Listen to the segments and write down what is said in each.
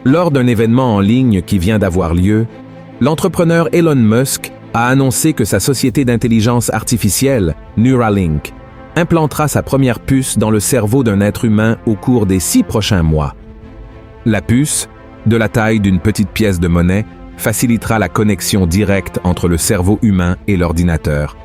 Lors d'un événement en ligne qui vient d'avoir lieu, l'entrepreneur Elon Musk a annoncé que sa société d'intelligence artificielle, Neuralink, implantera sa première puce dans le cerveau d'un être humain au cours des 6 prochains mois. La puce, de la taille d'une petite pièce de monnaie, facilitera la connexion directe entre le cerveau humain et l'ordinateur,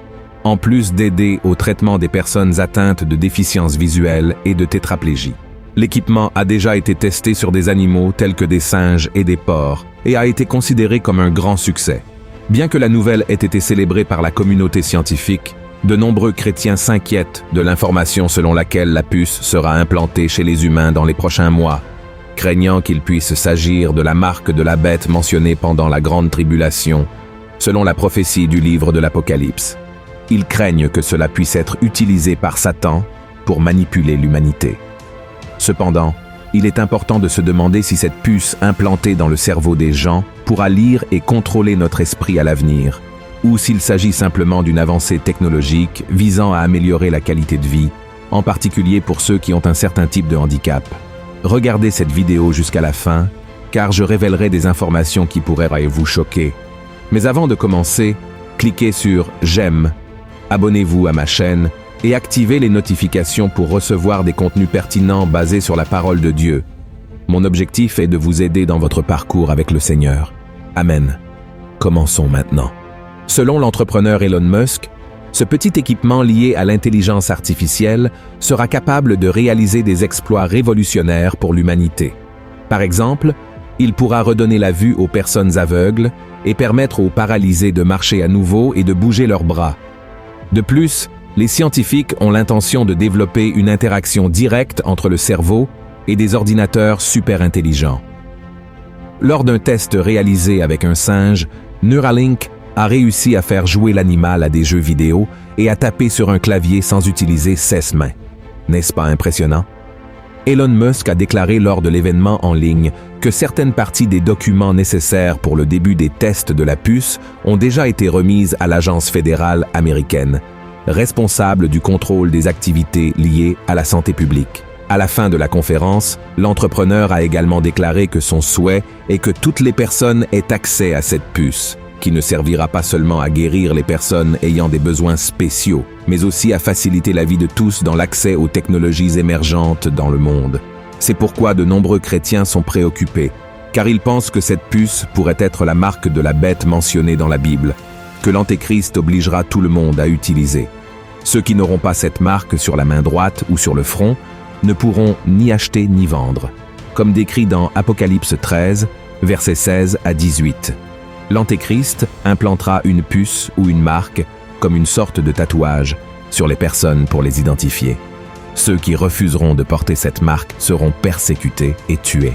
en plus d'aider au traitement des personnes atteintes de déficience visuelle et de tétraplégie. L'équipement a déjà été testé sur des animaux tels que des singes et des porcs et a été considéré comme un grand succès. Bien que la nouvelle ait été célébrée par la communauté scientifique, de nombreux chrétiens s'inquiètent de l'information selon laquelle la puce sera implantée chez les humains dans les prochains mois, craignant qu'il puisse s'agir de la marque de la bête mentionnée pendant la grande tribulation, selon la prophétie du livre de l'Apocalypse. Ils craignent que cela puisse être utilisé par Satan pour manipuler l'humanité. Cependant, il est important de se demander si cette puce implantée dans le cerveau des gens pourra lire et contrôler notre esprit à l'avenir, ou s'il s'agit simplement d'une avancée technologique visant à améliorer la qualité de vie, en particulier pour ceux qui ont un certain type de handicap. Regardez cette vidéo jusqu'à la fin, car je révélerai des informations qui pourraient vous choquer. Mais avant de commencer, cliquez sur « J'aime », abonnez-vous à ma chaîne et activez les notifications pour recevoir des contenus pertinents basés sur la parole de Dieu. Mon objectif est de vous aider dans votre parcours avec le Seigneur. Amen. Commençons maintenant. Selon l'entrepreneur Elon Musk, ce petit équipement lié à l'intelligence artificielle sera capable de réaliser des exploits révolutionnaires pour l'humanité. Par exemple, il pourra redonner la vue aux personnes aveugles et permettre aux paralysés de marcher à nouveau et de bouger leurs bras. De plus, les scientifiques ont l'intention de développer une interaction directe entre le cerveau et des ordinateurs super intelligents. Lors d'un test réalisé avec un singe, Neuralink a réussi à faire jouer l'animal à des jeux vidéo et à taper sur un clavier sans utiliser 16 mains. N'est-ce pas impressionnant? Elon Musk a déclaré lors de l'événement en ligne que certaines parties des documents nécessaires pour le début des tests de la puce ont déjà été remises à l'agence fédérale américaine, responsable du contrôle des activités liées à la santé publique. À la fin de la conférence, l'entrepreneur a également déclaré que son souhait est que toutes les personnes aient accès à cette puce, qui ne servira pas seulement à guérir les personnes ayant des besoins spéciaux, mais aussi à faciliter la vie de tous dans l'accès aux technologies émergentes dans le monde. C'est pourquoi de nombreux chrétiens sont préoccupés, car ils pensent que cette puce pourrait être la marque de la bête mentionnée dans la Bible, que l'Antéchrist obligera tout le monde à utiliser. Ceux qui n'auront pas cette marque sur la main droite ou sur le front ne pourront ni acheter ni vendre, comme décrit dans Apocalypse 13, versets 16 à 18. L'Antéchrist implantera une puce ou une marque, comme une sorte de tatouage, sur les personnes pour les identifier. Ceux qui refuseront de porter cette marque seront persécutés et tués.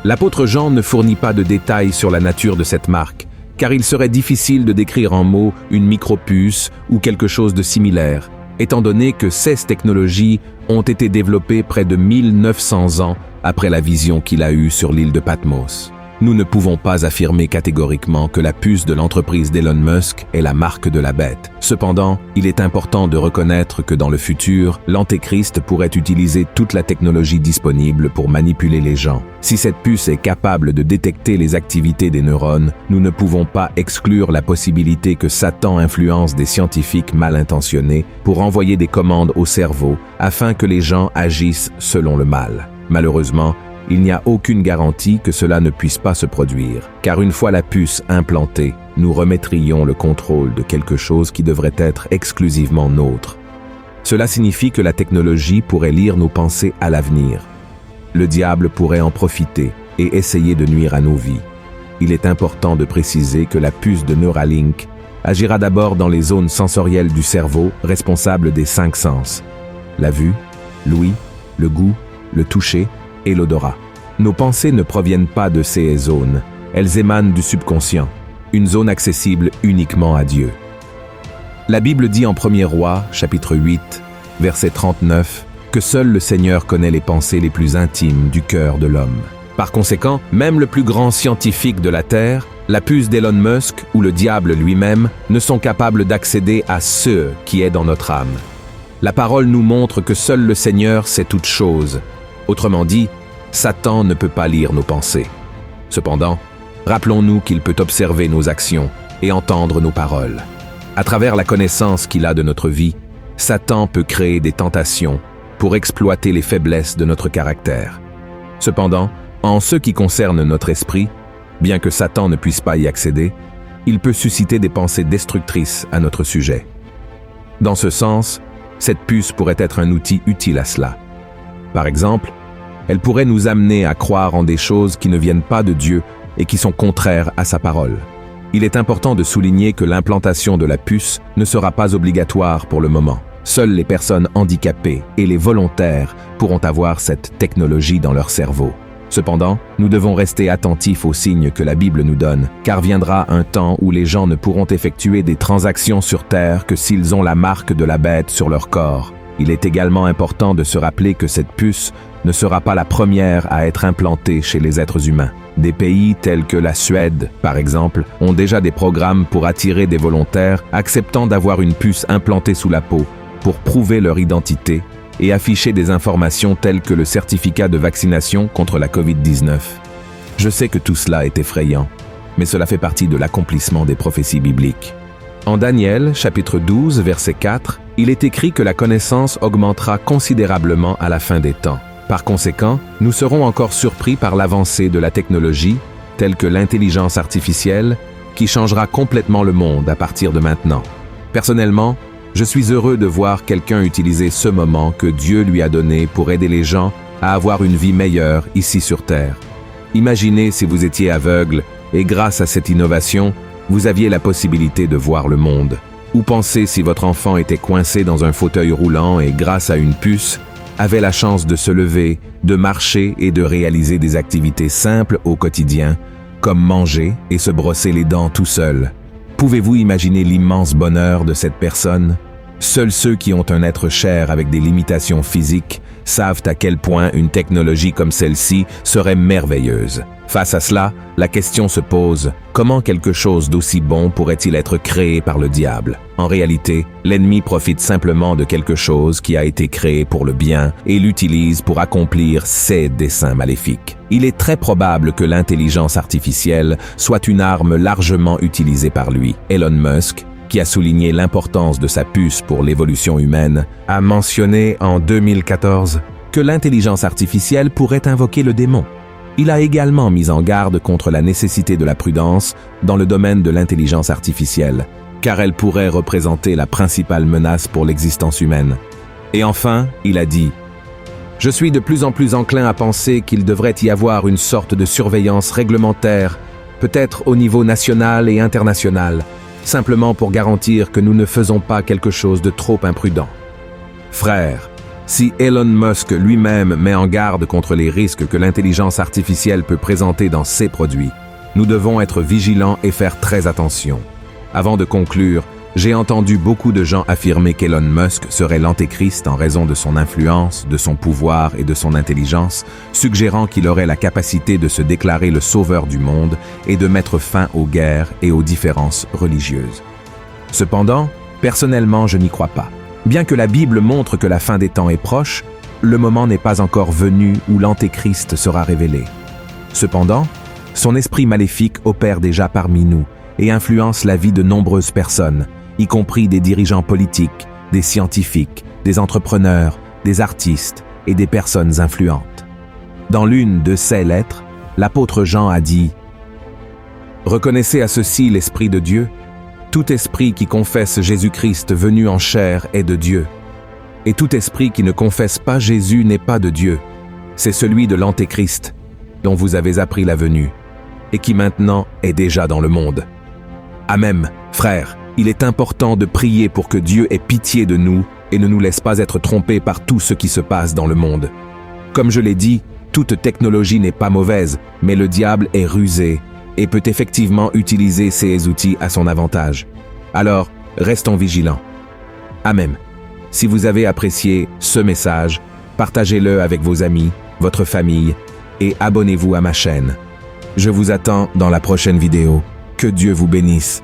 L'apôtre Jean ne fournit pas de détails sur la nature de cette marque, car il serait difficile de décrire en mots une micropuce ou quelque chose de similaire, étant donné que ces technologies ont été développées près de 1900 ans après la vision qu'il a eue sur l'île de Patmos. Nous ne pouvons pas affirmer catégoriquement que la puce de l'entreprise d'Elon Musk est la marque de la bête. Cependant, il est important de reconnaître que dans le futur, l'Antéchrist pourrait utiliser toute la technologie disponible pour manipuler les gens. Si cette puce est capable de détecter les activités des neurones, nous ne pouvons pas exclure la possibilité que Satan influence des scientifiques mal intentionnés pour envoyer des commandes au cerveau afin que les gens agissent selon le mal. Malheureusement, il n'y a aucune garantie que cela ne puisse pas se produire, car une fois la puce implantée, nous remettrions le contrôle de quelque chose qui devrait être exclusivement nôtre. Cela signifie que la technologie pourrait lire nos pensées à l'avenir. Le diable pourrait en profiter et essayer de nuire à nos vies. Il est important de préciser que la puce de Neuralink agira d'abord dans les zones sensorielles du cerveau responsables des 5 sens: la vue, l'ouïe, le goût, le toucher et l'odorat. Nos pensées ne proviennent pas de ces zones, elles émanent du subconscient, une zone accessible uniquement à Dieu. La Bible dit en 1er Rois, chapitre 8, verset 39, que seul le Seigneur connaît les pensées les plus intimes du cœur de l'homme. Par conséquent, même le plus grand scientifique de la Terre, la puce d'Elon Musk ou le diable lui-même ne sont capables d'accéder à ce qui est dans notre âme. La parole nous montre que seul le Seigneur sait toutes choses. Autrement dit, Satan ne peut pas lire nos pensées. Cependant, rappelons-nous qu'il peut observer nos actions et entendre nos paroles. À travers la connaissance qu'il a de notre vie, Satan peut créer des tentations pour exploiter les faiblesses de notre caractère. Cependant, en ce qui concerne notre esprit, bien que Satan ne puisse pas y accéder, il peut susciter des pensées destructrices à notre sujet. Dans ce sens, cette puce pourrait être un outil utile à cela. Par exemple, elle pourrait nous amener à croire en des choses qui ne viennent pas de Dieu et qui sont contraires à sa parole. Il est important de souligner que l'implantation de la puce ne sera pas obligatoire pour le moment. Seules les personnes handicapées et les volontaires pourront avoir cette technologie dans leur cerveau. Cependant, nous devons rester attentifs aux signes que la Bible nous donne, car viendra un temps où les gens ne pourront effectuer des transactions sur Terre que s'ils ont la marque de la bête sur leur corps. Il est également important de se rappeler que cette puce ne sera pas la première à être implantée chez les êtres humains. Des pays tels que la Suède, par exemple, ont déjà des programmes pour attirer des volontaires acceptant d'avoir une puce implantée sous la peau pour prouver leur identité et afficher des informations telles que le certificat de vaccination contre la COVID-19. Je sais que tout cela est effrayant, mais cela fait partie de l'accomplissement des prophéties bibliques. En Daniel, chapitre 12, verset 4, il est écrit que la connaissance augmentera considérablement à la fin des temps. Par conséquent, nous serons encore surpris par l'avancée de la technologie, telle que l'intelligence artificielle, qui changera complètement le monde à partir de maintenant. Personnellement, je suis heureux de voir quelqu'un utiliser ce moment que Dieu lui a donné pour aider les gens à avoir une vie meilleure ici sur Terre. Imaginez si vous étiez aveugle et grâce à cette innovation, vous aviez la possibilité de voir le monde. Ou pensez si votre enfant était coincé dans un fauteuil roulant et grâce à une puce, avait la chance de se lever, de marcher et de réaliser des activités simples au quotidien, comme manger et se brosser les dents tout seul. Pouvez-vous imaginer l'immense bonheur de cette personne? Seuls ceux qui ont un être cher avec des limitations physiques savent à quel point une technologie comme celle-ci serait merveilleuse. Face à cela, la question se pose, comment quelque chose d'aussi bon pourrait-il être créé par le diable? En réalité, l'ennemi profite simplement de quelque chose qui a été créé pour le bien et l'utilise pour accomplir ses desseins maléfiques. Il est très probable que l'intelligence artificielle soit une arme largement utilisée par lui. Elon Musk, qui a souligné l'importance de sa puce pour l'évolution humaine, a mentionné en 2014 que l'intelligence artificielle pourrait invoquer le démon. Il a également mis en garde contre la nécessité de la prudence dans le domaine de l'intelligence artificielle, car elle pourrait représenter la principale menace pour l'existence humaine. Et enfin, il a dit « Je suis de plus en plus enclin à penser qu'il devrait y avoir une sorte de surveillance réglementaire, peut-être au niveau national et international, simplement pour garantir que nous ne faisons pas quelque chose de trop imprudent. » Frères, si Elon Musk lui-même met en garde contre les risques que l'intelligence artificielle peut présenter dans ses produits, nous devons être vigilants et faire très attention. Avant de conclure, j'ai entendu beaucoup de gens affirmer qu'Elon Musk serait l'antéchrist en raison de son influence, de son pouvoir et de son intelligence, suggérant qu'il aurait la capacité de se déclarer le sauveur du monde et de mettre fin aux guerres et aux différences religieuses. Cependant, personnellement, je n'y crois pas. Bien que la Bible montre que la fin des temps est proche, le moment n'est pas encore venu où l'antéchrist sera révélé. Cependant, son esprit maléfique opère déjà parmi nous et influence la vie de nombreuses personnes, y compris des dirigeants politiques, des scientifiques, des entrepreneurs, des artistes et des personnes influentes. Dans l'une de ses lettres, l'apôtre Jean a dit « Reconnaissez à ceci l'Esprit de Dieu. Tout esprit qui confesse Jésus-Christ venu en chair est de Dieu. Et tout esprit qui ne confesse pas Jésus n'est pas de Dieu. C'est celui de l'Antéchrist, dont vous avez appris la venue, et qui maintenant est déjà dans le monde. Amen, frères, il est important de prier pour que Dieu ait pitié de nous et ne nous laisse pas être trompés par tout ce qui se passe dans le monde. Comme je l'ai dit, toute technologie n'est pas mauvaise, mais le diable est rusé et peut effectivement utiliser ces outils à son avantage. Alors, restons vigilants. Amen. Si vous avez apprécié ce message, partagez-le avec vos amis, votre famille et abonnez-vous à ma chaîne. Je vous attends dans la prochaine vidéo. Que Dieu vous bénisse.